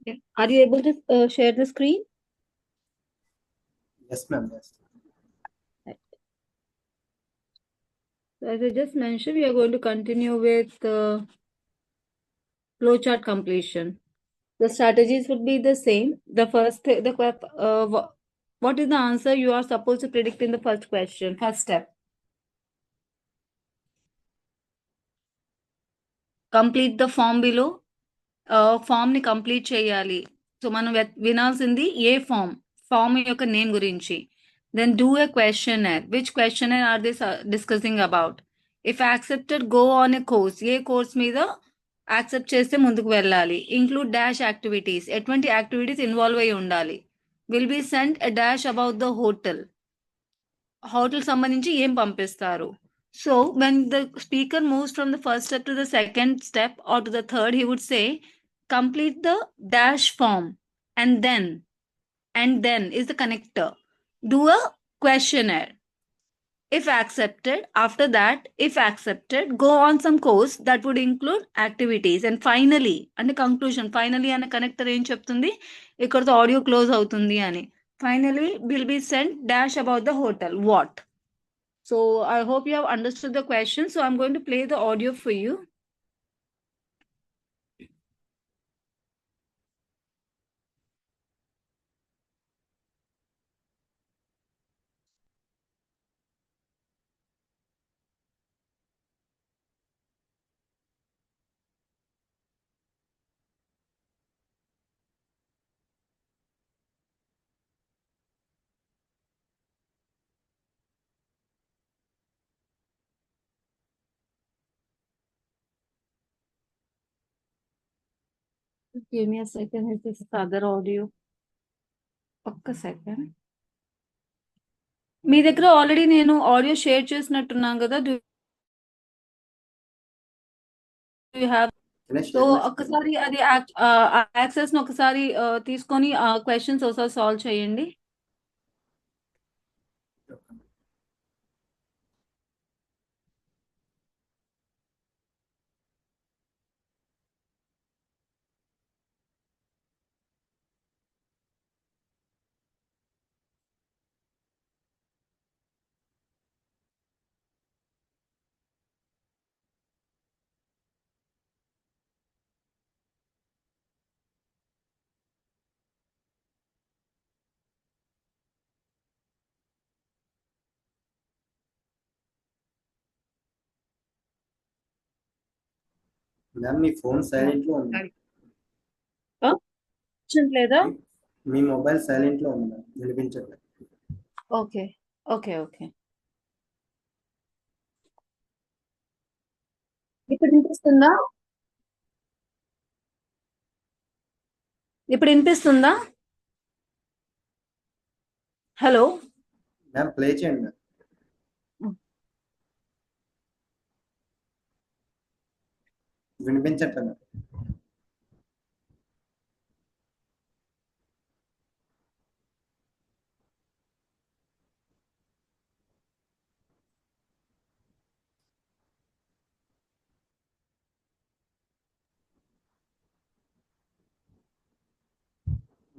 Yeah. Are you able to share the screen? Yes, ma'am. Yes. So as I just mentioned, we are going to continue with flowchart completion. The strategies would be the same. The first, what is the answer you are supposed to predict in the first question, first step? Complete the form below. Form ని complete చేయాలి. So మనం వినాల్సింది ఏ form యొక్క name గురించి. Then do a questionnaire. Which questionnaire are this discussing about? If accepted, go on a course. ఏ course మీద accept చేస్తే ముందుకు వెళ్ళాలి. Include dash activities. ఎటువంటి యాక్టివిటీస్ ఇన్వాల్వ్ అయి ఉండాలి. Will be sent a dash about the hotel. Hotel సంబంధించి ఏం పంపిస్తారు. So when the speaker moves from the first step to the second step or to the third, he would say, complete the dash form and then is the connector. Do a questionnaire. If accepted, after that, if accepted, go on some course that would include activities. And finally, and the conclusion, finally and a connector ఏం చెప్తుంది, ఇక్కడతో audio close అవుతుంది అని. Finally, will be sent dash about the hotel. What? So I hope you have understood the question. So I'm going to play the audio for you. Give me a second. This is other audio. ఒక్క second. మీ దగ్గర already నేను audio share చేసినట్టున్నాను కదా. Do you have? So ఒక్కసారి అది access ని ఒకసారి తీసుకొని క్వశ్చన్స్ ఒకసారి సాల్వ్ చేయండి. మ్యామ్ మీ ఫోన్ సైలెంట్ లో ఉంది. లేదా మీ మొబైల్ సైలెంట్ లో ఉంది, వినిపించట్లేదు. Okay okay okay. ఇప్పుడు వినిపిస్తుందా? ఇప్పుడు వినిపిస్తుందా? హలో మ్యామ్ ప్లే చేయండి మ్యామ్. వినిపించట్లేదు.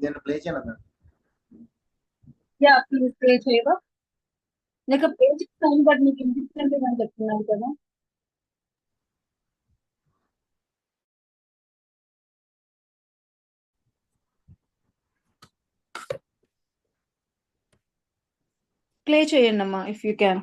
నేను ప్లే చేయను మ్యామ్. యా ప్లీజ్ ప్లే చేయవా? నీకు ప్లే చేస్తాను బట్ నీకు వినిపించలేదు అని చెప్తున్నాను కదా. ప్లే చేయండి అమ్మా ఇఫ్ యూ క్యాన్.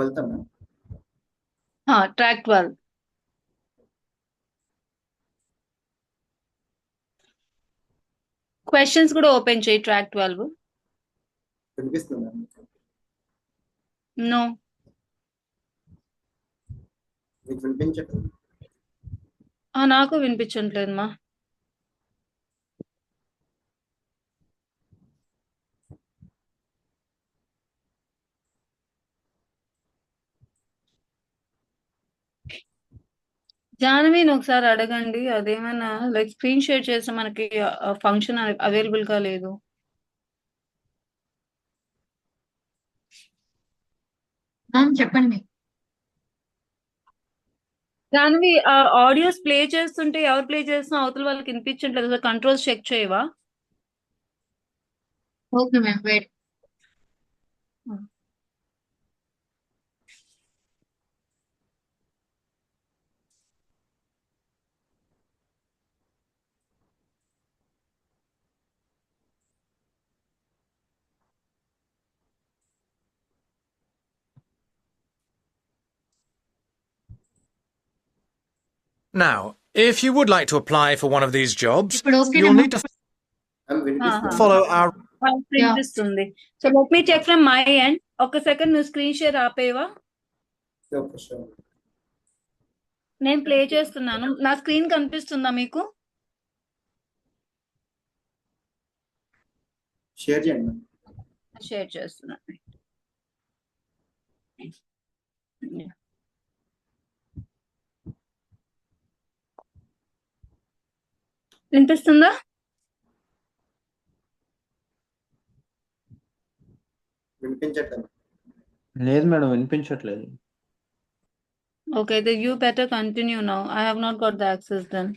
వెళ్తాం మ్యామ్. ట్రాక్ 12. క్వశ్చన్స్ కూడా ఓపెన్ చేయి ట్రాక్ 12. వినిపిస్తుంది మ్యామ్. నో మీకు వినిపించట్లేదు. నాకు వినిపించట్లేదు మా. జాన్వీని ఒకసారి అడగండి. అదేమైనా లైక్ స్క్రీన్ షేర్ చేస్తే మనకి ఫంక్షన్ అవైలబుల్ గా లేదు. చెప్పండి. జాన్వి ఆ ఆడియోస్ ప్లే చేస్తుంటే ఎవరు ప్లే చేస్తున్నా అవతల వాళ్ళకి వినిపించట్లేదు. కంట్రోల్స్ చెక్ చేయవా? Okay ma'am, wait. Now, if you would like to apply for one of these jobs, ఇప్పుడు ఓకే you'll need to వినిపిస్తుంది. follow our... వినిపిస్తుంది. So let me check from my end. ఒక second నువ్వు screen share ఆపేవా? Okay, sure. నేను play చేస్తున్నాను. నా screen కనిపిస్తుందా మీకు? షేర్ చేయండి. షేర్ చేస్తున్నాను. వినిపిస్తుందా? వినిపించట్లేదు. లేదు మేడం, వినిపించట్లేదు. Okay, then you better continue now. I have not got the access then.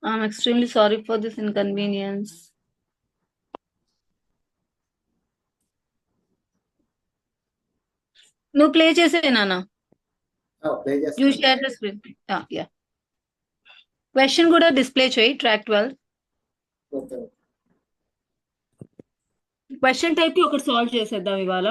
I'm extremely sorry for this inconvenience. నువ్వు ప్లే చేసేనానా? ప్లే You చేస్తాను. share the screen. Yeah. Question కూడా డిస్ప్లే చేయి. track 12. ఓకే. క్వశ్చన్ టైప్ ఒకటి solve చేసేద్దాం ఇవాళ.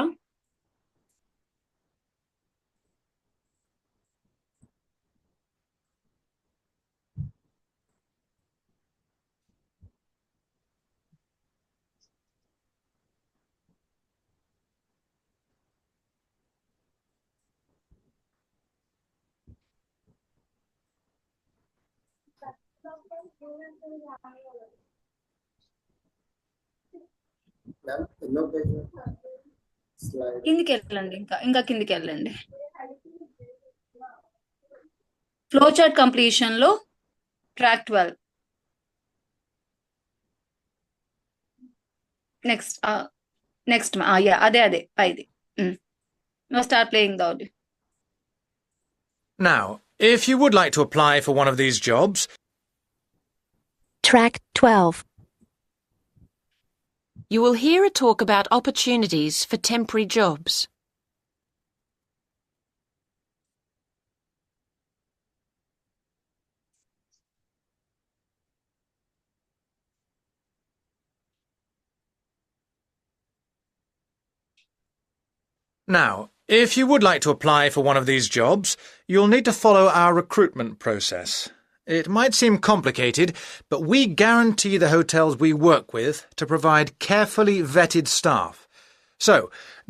Ma'am, ఎన్నో page? Slide. కిందికి వెళ్ళండి. ఇంకా కిందికి వెళ్ళండి. ఫ్లో చార్ట్ కంప్లీషన్ లో ట్రాక్ 12. నెక్స్ట్ అదే పైది. Now start playing the audio. Now, if you would like to apply for one of these jobs... Track 12. You will hear a talk about opportunities for temporary jobs. Now, if you would like to apply for one of these jobs, you'll need to follow our recruitment process. It might seem complicated, but we guarantee the hotels we work with to provide carefully vetted staff. So,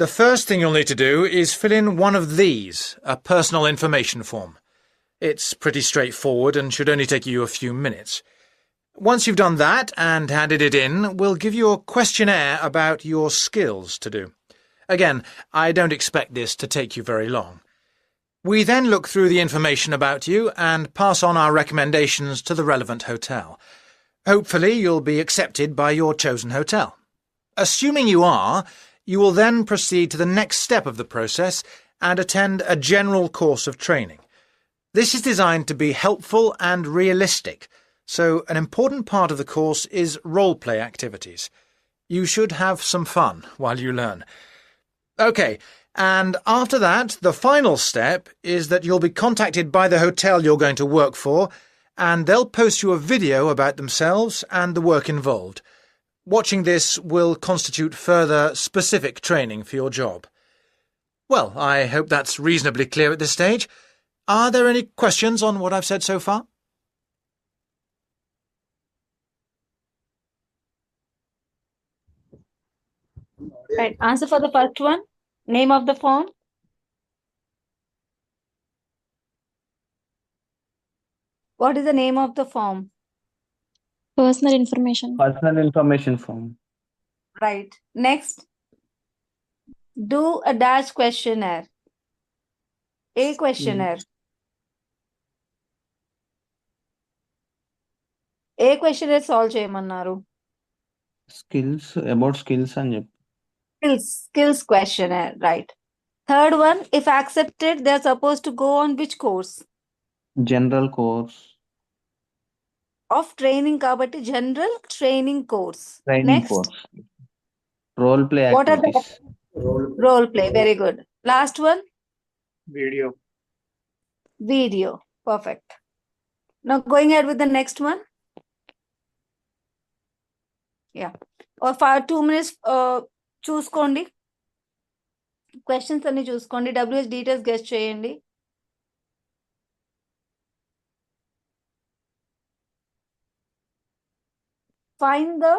the first thing you'll need to do is fill in one of these, a personal information form. It's pretty straightforward and should only take you a few minutes. Once you've done that and handed it in, we'll give you a questionnaire about your skills to do. Again, I don't expect this to take you very long. We then look through the information about you and pass on our recommendations to the relevant hotel. Hopefully you'll be accepted by your chosen hotel. Assuming you are, you will then proceed to the next step of the process and attend a general course of training. This is designed to be helpful and realistic, so an important part of the course is role-play activities. You should have some fun while you learn. OK, and after that, the final step is that you'll be contacted by the hotel you're going to work for, and they'll post you a video about themselves and the work involved. Watching this will constitute further specific training for your job. Well, I hope that's reasonably clear at this stage. Are there any questions on what I've said so far? Right. Answer for the first one. Name of the form. What is the name of the form? Personal information. Personal information form. Right. Next, do a dash questionnaire. A questionnaire. A questionnaire solve చేయమన్నారు? Skills, about skills అని చెప్పి. Skills questionnaire, right. Third one, if accepted, they're supposed to go on which course? General course. Of training కాబట్టి general training course. Training Next, course. Role play what are the activities. role play? Very good. Last one, Video. video. Perfect. Now going ahead with the next one. Yeah. Or for 2 minutes, చూసుకోండి. Questions అన్ని చూసుకోండి. WH details guest చేయండి. Find the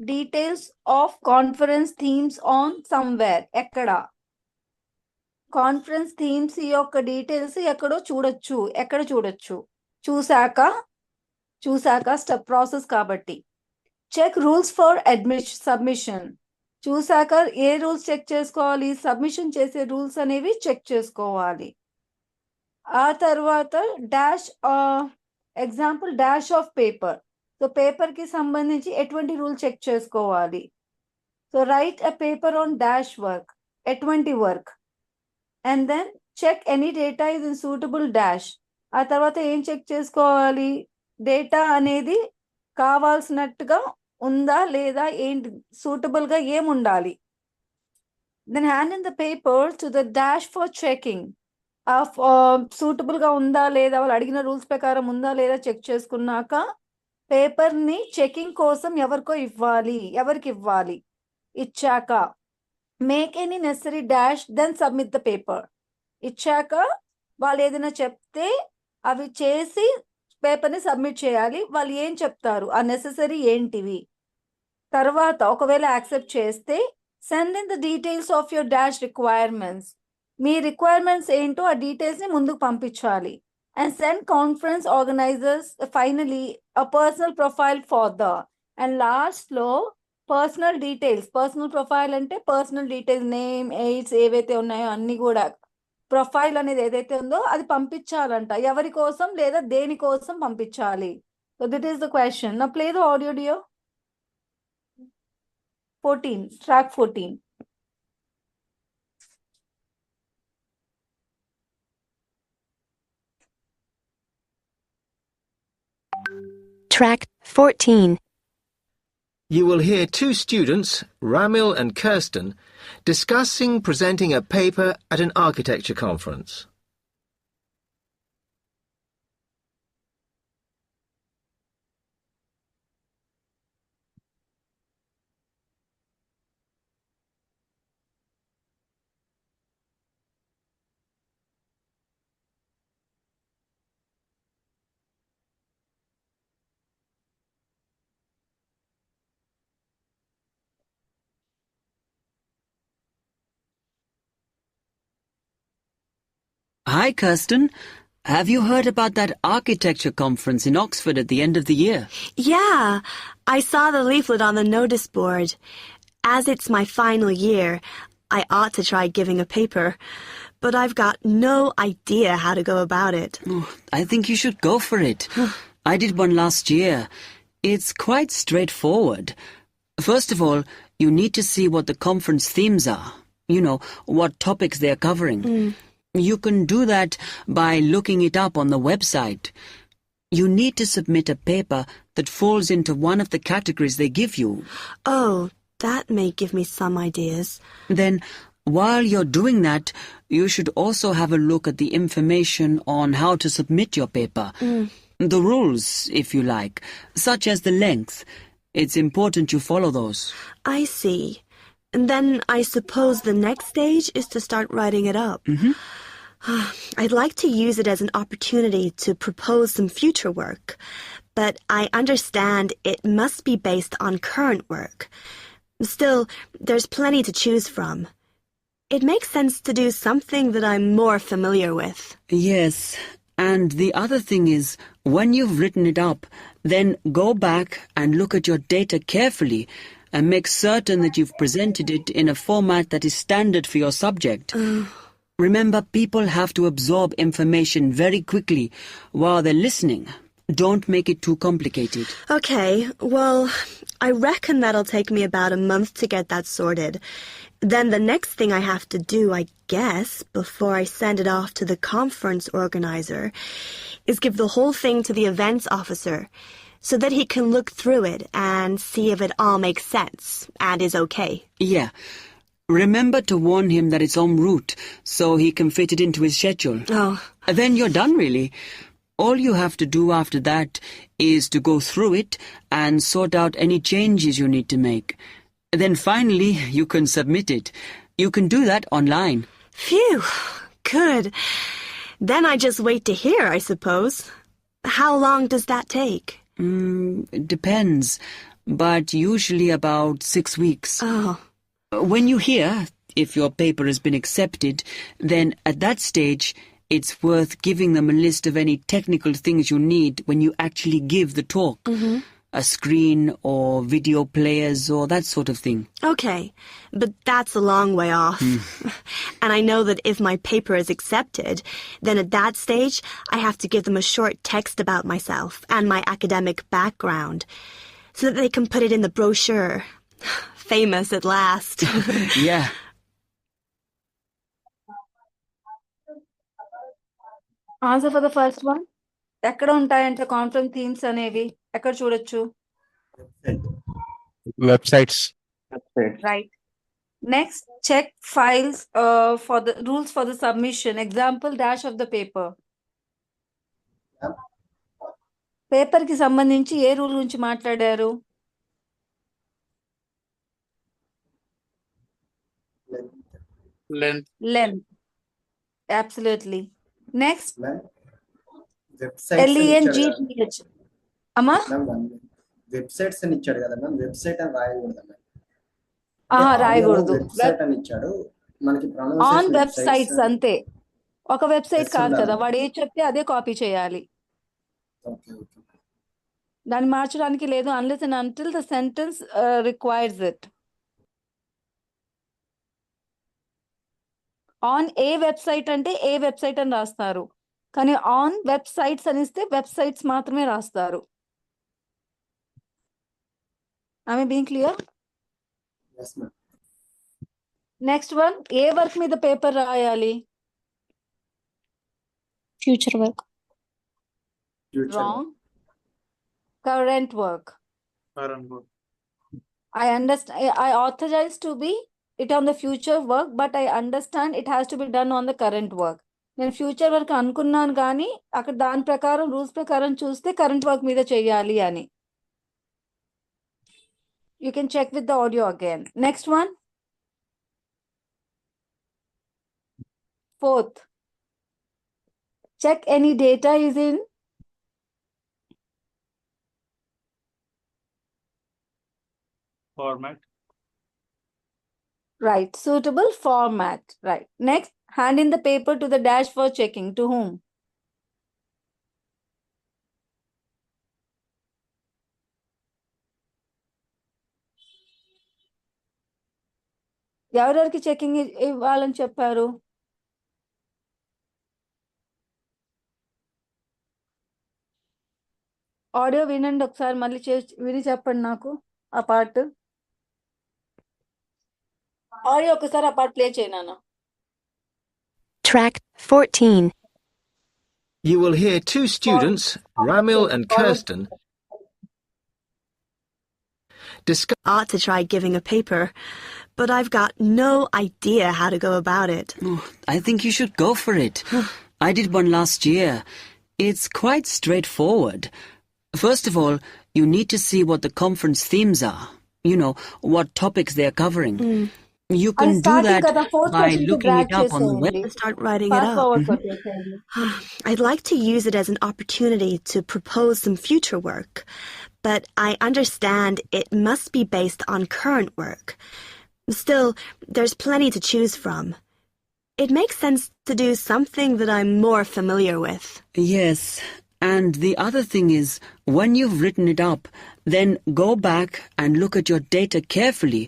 details of conference themes on somewhere. ఎక్కడ conference themes యొక్క details ఎక్కడో చూడొచ్చు. ఎక్కడ చూడొచ్చు? చూసాక స్టెప్ ప్రాసెస్ కాబట్టి. Check rules for submission. చూసాక ఏ రూల్స్ చెక్ చేసుకోవాలి? సబ్మిషన్ చేసే రూల్స్ అనేవి చెక్ చేసుకోవాలి. ఆ తర్వాత dash example dash of paper. So paper కి సంబంధించి ఎటువంటి రూల్ చెక్ చేసుకోవాలి? So write a paper on dash work. ఎటువంటి work? And then check any data is in suitable dash. ఆ తర్వాత ఏం చెక్ చేసుకోవాలి? డేటా అనేది కావాల్సినట్టుగా ఉందా లేదా, ఏంటి సూటబుల్ గా ఏముండాలి? Then hand in the paper to the dash for checking. Suitable గా ఉందా లేదా, వాళ్ళు అడిగిన రూల్స్ ప్రకారం ఉందా లేదా చెక్ చేసుకున్నాక పేపర్ ని చెకింగ్ కోసం ఎవరికి ఇవ్వాలి? ఇచ్చాక make any necessary dash then submit the paper. ఇచ్చాక వాళ్ళు ఏదైనా చెప్తే అవి చేసి పేపర్ని సబ్మిట్ చేయాలి. వాళ్ళు ఏం చెప్తారు, ఆ నెసెసరీ ఏంటివి? తర్వాత ఒకవేళ యాక్సెప్ట్ చేస్తే send in the details of your dash requirements. Me requirements ఏంటో ఆ డీటెయిల్స్ ని ముందుకు పంపించాలి. And send conference organisers finally a personal profile for the. And last లో పర్సనల్ డీటెయిల్స్. పర్సనల్ ప్రొఫైల్ అంటే పర్సనల్ డీటెయిల్స్, నేమ్, ఎయిడ్స్ ఏవైతే ఉన్నాయో అన్ని కూడా. ప్రొఫైల్ అనేది ఏదైతే ఉందో అది పంపించాలంట. ఎవరి కోసం లేదా దేనికోసం పంపించాలి? So this is the question. నా ప్లే ద ఆడియో డియో. 14, track 14. Track 14. You will hear two students, Ramil and Kirsten, discussing presenting a paper at an architecture conference. Hi, Kirsten. Have you heard about that architecture conference in Oxford at the end of the year? Yeah, I saw the leaflet on the notice board. As it's my final year, I ought to try giving a paper, but I've got no idea how to go about it. Oh, I think you should go for it. I did one last year. It's quite straightforward. First of all, you need to see what the conference themes are. You know, what topics they're covering. You can do that by looking it up on the website. You need to submit a paper that falls into one of the categories they give you. Oh, that may give me some ideas. Then, while you're doing that, you should also have a look at the information on how to submit your paper. The rules, if you like, such as the length. It's important you follow those. I see. And then I suppose the next stage is to start writing it up. I'd like to use it as an opportunity to propose some future work, but I understand it must be based on current work. Still, there's plenty to choose from. It makes sense to do something that I'm more familiar with. Yes, and the other thing is, when you've written it up, Then go back and look at your data carefully and make certain that you've presented it in a format that is standard for your subject. Remember, people have to absorb information very quickly while they're listening. Don't make it too complicated. Okay, well, I reckon that'll take me about a month to get that sorted. Then the next thing I have to do, I guess, before I send it off to the conference organizer, is give the whole thing to the events officer so that he can look through it and see if it all makes sense and is okay. Yeah. Remember to warn him that it's en route so he can fit it into his schedule. Oh. Then you're done, really. All you have to do after that is to go through it and sort out any changes you need to make. Then finally, you can submit it. You can do that online. Phew, good. Then I just wait to hear, I suppose. How long does that take? It depends, but usually about 6 weeks. Oh. When you hear if your paper has been accepted, then at that stage, it's worth giving them a list of any technical things you need when you actually give the talk. A screen or video players or that sort of thing. Okay, but that's a long way off. And I know that if my paper is accepted, then at that stage, I have to give them a short text about myself and my academic background so that they can put it in the brochure. Famous at last. Yeah. Answer for the first one. ఎక్కడ ఉంటాయంటే conference themes అనేవి ఎక్కడ చూడొచ్చు? Websites. Right. Next, check files for the rules for the submission. Example, dash of the paper. Paper కి సంబంధించి ఏ rule గురించి మాట్లాడారు? లెంత్. అబ్సల్యూట్లీ. Next, LENGTH. అమ్మా, వెబ్సైట్స్ అని ఇచ్చాడు కదా మ్యామ్, వెబ్సైట్ అని రాయకూడదు. రాయకూడదు. వెబ్సైట్ అని ఇచ్చాడు మనకి. ఆన్ వెబ్సైట్స్ అంతే. ఒక వెబ్సైట్ కాదు కదా, వాడు ఏది చెప్తే అదే కాపీ చేయాలి. దాన్ని మార్చడానికి లేదు, unless and until the sentence requires it. On a website అంటే ఏ వెబ్సైట్ అని రాస్తారు, కానీ ఆన్ వెబ్సైట్స్ అని ఇస్తే వెబ్సైట్స్ మాత్రమే రాస్తారు. I being clear? Next one, A work మీద పేపర్ రాయాలి? Future work. Wrong. Current work. I understand. I authorize to be it on the future work, but I understand it has to be done on the current work. నేను future work అనుకున్నాను, కానీ అక్కడ దాని ప్రకారం rules ప్రకారం చూస్తే current work మీద చెయ్యాలి అని. You can check with the audio again. Next one. Fourth, check any data is in format. Right, suitable format. Right. Next, hand in the paper to the dash for checking. To whom? ఎవరెవరికి checking ఇవ్వాలని చెప్పారు? Audio వినండి ఒకసారి, మళ్ళీ విని చెప్పండి నాకు ఆ పార్ట్. ఆడియో ఒకసారి ఆ పార్ట్ ప్లే చేయనా? Track 14. You will hear two students, Ramil and Kirsten, discuss. Ought to try giving a paper, but I've got no idea how to go about it. Oh, I think you should go for it. I did one last year. It's quite straightforward. First of all, you need to see what the conference themes are. You know, what topics they're covering. You can do that by looking it up on the web. Start writing it up. I'd like to use it as an opportunity to propose some future work, but I understand it must be based on current work. Still, there's plenty to choose from. It makes sense to do something that I'm more familiar with. Yes, And the other thing is, when you've written it up, then go back and look at your data carefully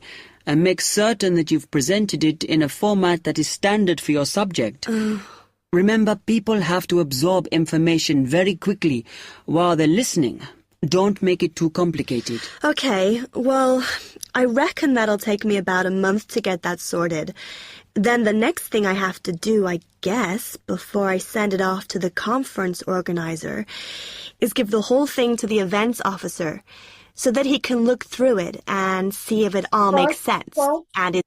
and make certain that you've presented it in a format that is standard for your subject. Remember, people have to absorb information very quickly while they're listening. Don't make it too complicated. Okay, well, I reckon that'll take me about a month to get that sorted. Then the next thing I have to do, I guess, before I send it off to the conference organizer, is give the whole thing to the events officer so that he can look through it and see if it all makes sense. And it...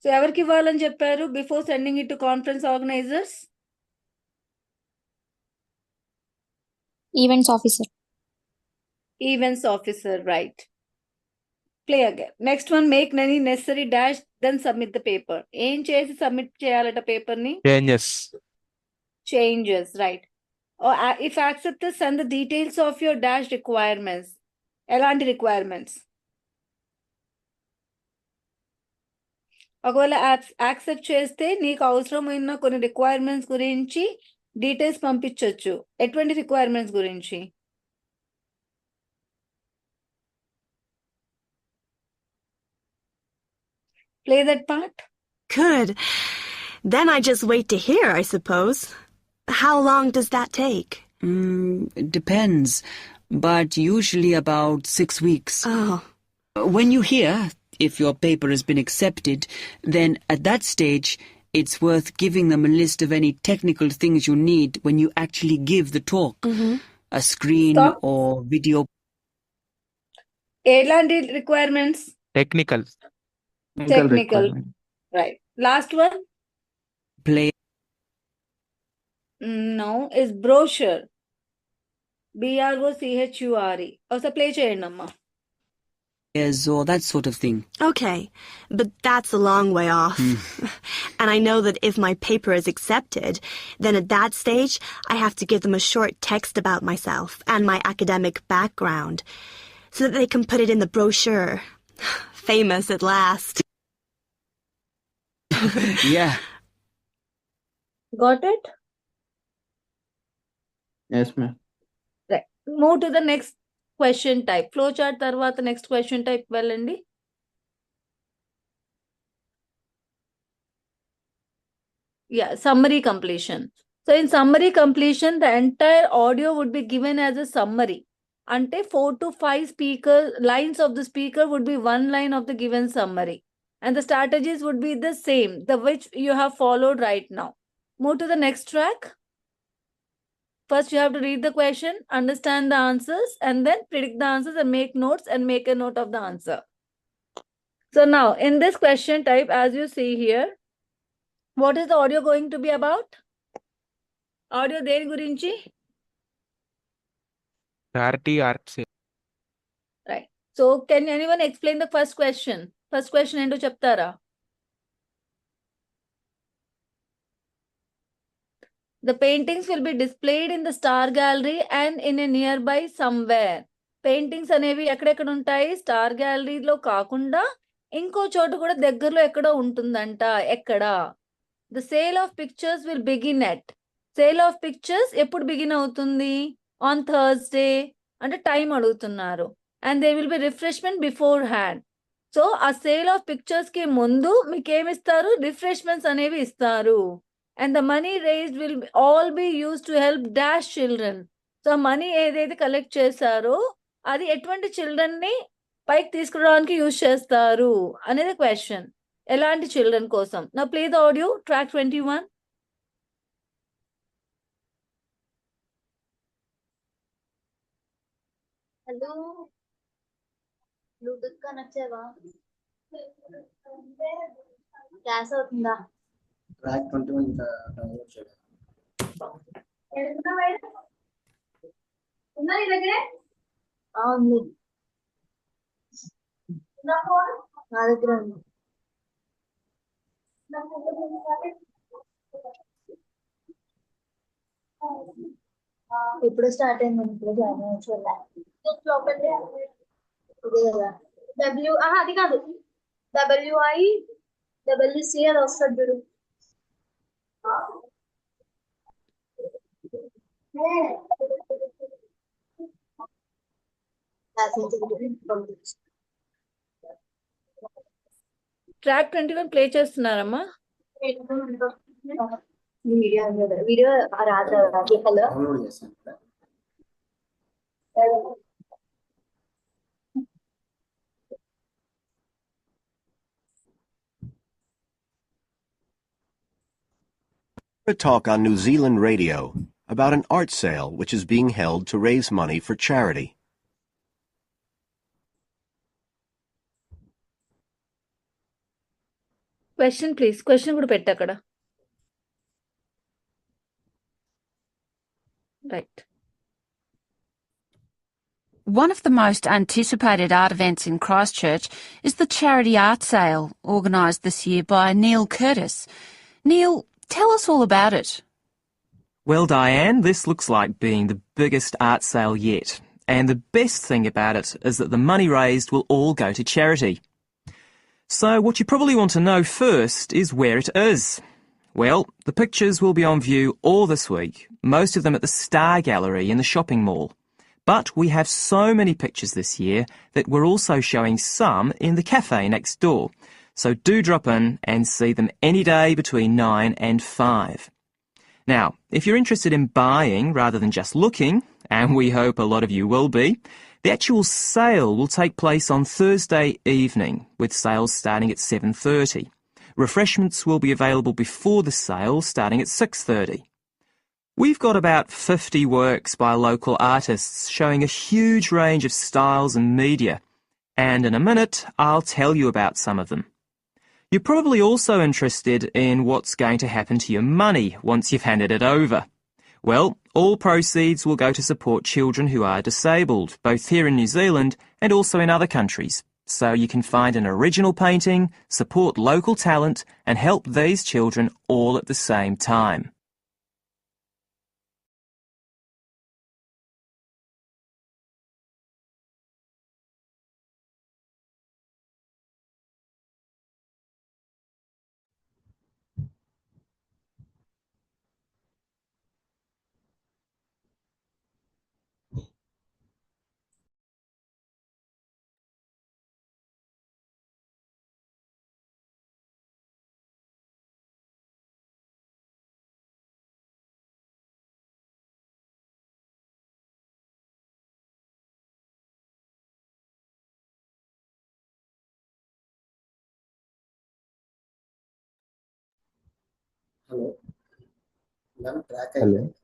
So, ఎవరికి ఇవ్వాలని చెప్పారు before sending it to conference organizers? Events officer. Events officer, right. Play again. Next one, make any necessary dash, then submit the paper. ఏం చేసి submit చేయాలట paper ని? Changes, right. Or if accepted, send the details of your dash requirements. ఎలాంటి requirements? ఒకవేళ accept చేస్తే నీకు అవసరమైన కొన్ని రిక్వైర్మెంట్స్ గురించి డీటెయిల్స్ పంపించవచ్చు. ఎటువంటి రిక్వైర్మెంట్స్ గురించి? Play that part. Good. Then I just wait to hear, I suppose. How long does that take? It depends, but usually about 6 weeks. Oh. When you hear if your paper has been accepted, then at that stage, it's worth giving them a list of any technical things you need when you actually give the talk. A screen Stop. or video. ఎలాంటి requirements? Technical. Technical. Right. Last one? Play. No, is brochure. BROCHURE. Also play చేయండి అమ్మా. Or that sort of thing. Okay, but that's a long way off. And I know that if my paper is accepted, then at that stage, I have to give them a short text about myself and my academic background so that they can put it in the brochure. Famous at last. Yeah. Got it? Yes, ma'am. Right. Move to the next question type. Flowchart తర్వాత next question type వెళ్ళండి. Yeah, summary completion. So in summary completion, the entire audio would be given as a summary. Ante 4 to 5 lines of the speaker would be one line of the given summary. And the strategies would be the same, the which you have followed right now. Move to the next track. First, you have to read the question, understand the answers, and then predict the answers and make notes and make a note of the answer. So now, in this question type, as you see here, what is the audio going to be about? Audio దేని గురించి? Clarity arts. Right. So, can anyone explain the first question? First question ఏంటో చెప్తారా? The paintings will be displayed in the star gallery and in a nearby somewhere. Paintings అనేవి ఎక్కడెక్కడ ఉంటాయి? Star గ్యాలరీలో కాకుండా ఇంకో చోటు కూడా దగ్గరలో ఎక్కడో ఉంటుందంట. ఎక్కడ? The sale of pictures will begin at. Sale of pictures ఎప్పుడు బిగిన్ అవుతుంది? On Thursday. అంటే టైం అడుగుతున్నారు. And there will be refreshment beforehand. So ఆ సేల్ ఆఫ్ పిక్చర్స్ కి ముందు మీకు ఏమి ఇస్తారు? రిఫ్రెష్మెంట్స్ అనేవి ఇస్తారు. And the money raised will all be used to help dash children. So money ఏదైతే కలెక్ట్ చేశారో అది ఎటువంటి చిల్డ్రన్ ని పైకి తీసుకురావడానికి యూజ్ చేస్తారు అనేది క్వశ్చన్. ఎలాంటి చిల్డ్రన్ కోసం? నా play the audio track 21. Hello Bluetooth connect చేయవా? క్లాస్ అవుతుందా? ట్రాక్ 21 ఇంకా డౌన్లోడ్ చేయాలి. ఉందా నీ దగ్గరే? ఉంది. నా దగ్గర ఉంది. ఇప్పుడు స్టార్ట్ అయింది. ఇప్పుడు జాయిన్ చూడాలి. అది కాదు, WICC అది వస్తుంది చూడు. ట్రాక్ 21 ప్లే చేస్తున్నారమ్మా. వీడియో రాదు హలో డౌన్లోడ్ చేశాను కదా. A talk on New Zealand radio about an art sale which is being held to raise money for charity. Question please. Question కూడా పెట్టు అక్కడ. Right. One of the most anticipated art events in Christchurch is the charity art sale organised this year by Neil Curtis. Neil, tell us all about it. Well, Diane, this looks like being the biggest art sale yet. And the best thing about it is that the money raised will all go to charity. So what you probably want to know first is where it is. Well, the pictures will be on view all this week, most of them at the Star Gallery in the shopping mall. But we have so many pictures this year that we're also showing some in the cafe next door. So do drop in and see them any day between 9 and 5. Now, if you're interested in buying rather than just looking, and we hope a lot of you will be, the actual sale will take place on Thursday evening, with sales starting at 7:30. Refreshments will be available before the sale, starting at 6:30. We've got about 50 works by local artists showing a huge range of styles and media, and in a minute I'll tell you about some of them. You're probably also interested in what's going to happen to your money once you've handed it over. Well, all proceeds will go to support children who are disabled, both here in New Zealand and also in other countries. So you can find an original painting, support local talent and help these children all at the same time. Hello ma'am track hello. అయితే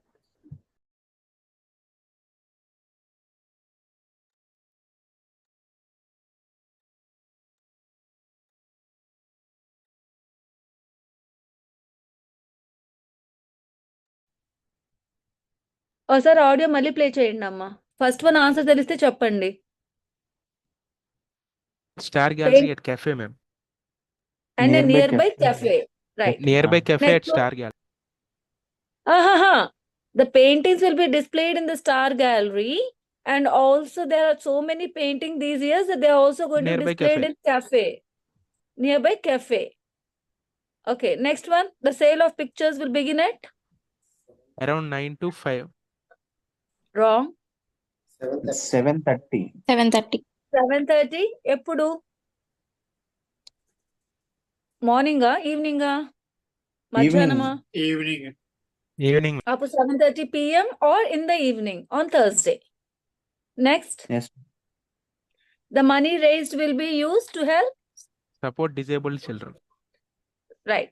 ఒకసారి audio మళ్ళీ play చేయండి అమ్మా. First one answer తెలిస్తే చెప్పండి. Star Gallery at Cafe, ma'am. And Nearby near by cafe. Cafe. Right. Nearby cafe at Next Star Gallery. The paintings will be displayed in the Star Gallery, and also there are so many paintings these years that they are also going to be Nearby displayed cafe. in cafe. Nearby cafe. Okay, next one. The sale of pictures will begin at? Around 9 to 5. Wrong. 7:30. 7:30. 7:30. ఎప్పుడు? మార్నింగా, ఈవినింగా, మధ్యాహ్నమా? Evening. Up to 7:30 p.m. or in the evening on Thursday. Next. Yes. The money raised will be used to help? Support disabled children. Right.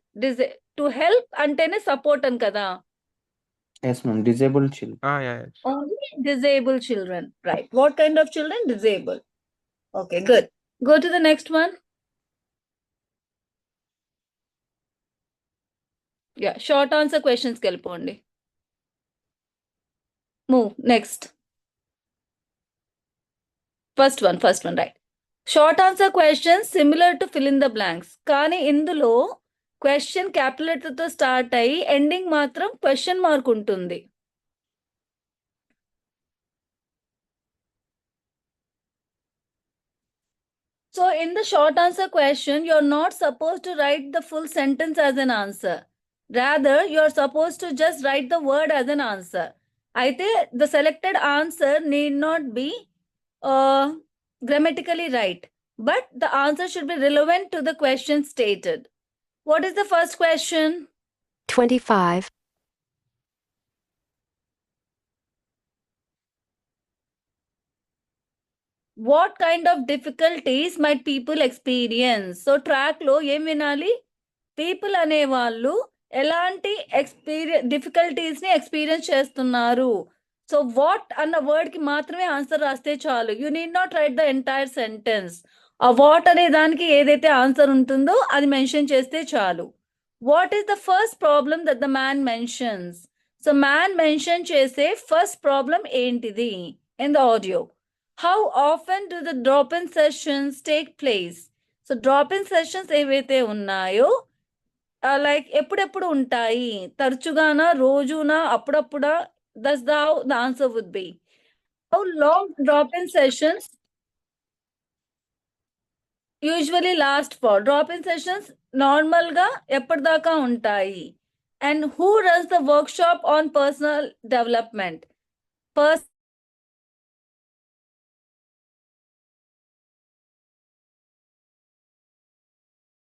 To help antene support an kada. Yes, ma'am. Disabled children. Yeah. Only disabled children. Right. What kind of children? Disabled. Okay, good. Go to the next one. Yeah, short answer questions kelpondi. Move. Next. First one, right. Short answer questions similar to fill in the blanks. Kani indulo question capital letter తో start అయ్యి ending మాత్రం question mark ఉంటుంది. So in the short answer question, you're not supposed to write the full sentence as an answer. Rather, you're supposed to just write the word as an answer. అయితే the selected answer need not be grammatically right, but the answer should be relevant to the question stated. What is the first question? 25. What kind of difficulties might people experience? So track లో ఏం వినాలి? People అనేవాళ్ళు ఎలాంటి difficulties ని experience చేస్తున్నారు. So what అన్న word కి మాత్రమే ఆన్సర్ రాస్తే చాలు. You need not write the entire sentence. ఆ వాట్ అనే దానికి ఏదైతే ఆన్సర్ ఉంటుందో అది మెన్షన్ చేస్తే చాలు. What is the first problem that the man mentions? So man mention చేసే ఫస్ట్ ప్రాబ్లం ఏంటిది in the audio? How often do the drop in sessions take place? So drop in sessions ఏవైతే ఉన్నాయో like ఎప్పుడెప్పుడు ఉంటాయి? తరచుగానా, రోజునా, అప్పుడప్పుడా? That's the answer would be. How long drop in sessions usually last for? Drop in sessions normal గా ఎప్పటిదాకా ఉంటాయి? And who runs the work shop on personal development?